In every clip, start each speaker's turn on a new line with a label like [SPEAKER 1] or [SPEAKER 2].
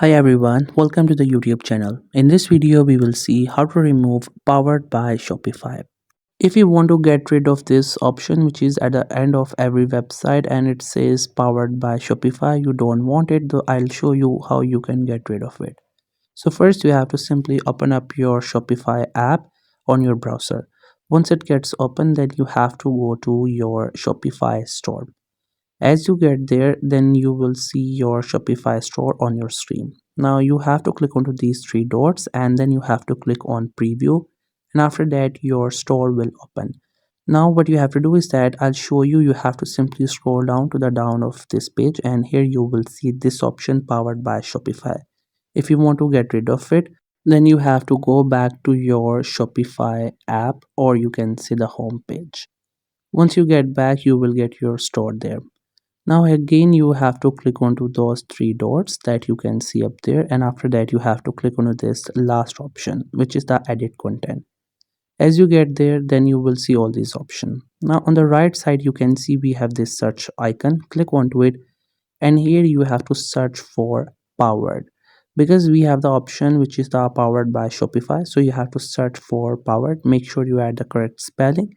[SPEAKER 1] Hi everyone, welcome to the YouTube channel. In this video, we will see how to remove powered by Shopify. If you want to get rid of this option, which is at the end of every website and it says powered by Shopify, you don't want it, though I'll show you how you can get rid of it. So first you have to simply open up your Shopify app on your browser. Once it gets open, then you have to go to your Shopify store. As you get there, then you will see your Shopify store on your screen. Now you have to click onto these three dots and then you have to click on preview, and after that your store will open. Now what you have to do is that I'll show you. You have to simply scroll down to the down of this page and here you will see this option powered by Shopify. If you want to get rid of it, then you have to go back to your Shopify app or you can see the home page. Once you get back, you will get your store there. Now again you have to click onto those three dots that you can see up there, and after that you have to click onto this last option, which is the edit content. As you get there, then you will see all these options. Now on the right side you can see we have this search icon. Click onto it and here you have to search for powered, because we have the option which is the powered by Shopify. So you have to search for powered. Make sure you add the correct spelling.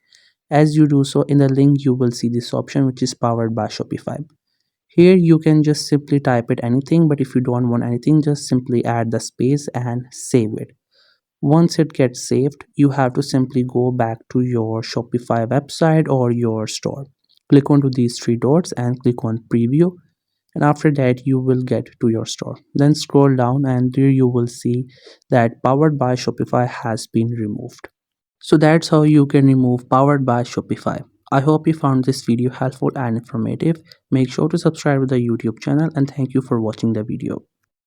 [SPEAKER 1] As you do so, in the link you will see this option which is powered by Shopify. Here you can just simply type it anything, but if you don't want anything, just simply add the space and save it. Once it gets saved, you have to simply go back to your Shopify website or your store. Click onto these three dots and click on preview, and after that you will get to your store. Then scroll down and there you will see that powered by Shopify has been removed. So that's how you can remove powered by Shopify. I hope you found this video helpful and informative. Make sure to subscribe to the YouTube channel and thank you for watching the video.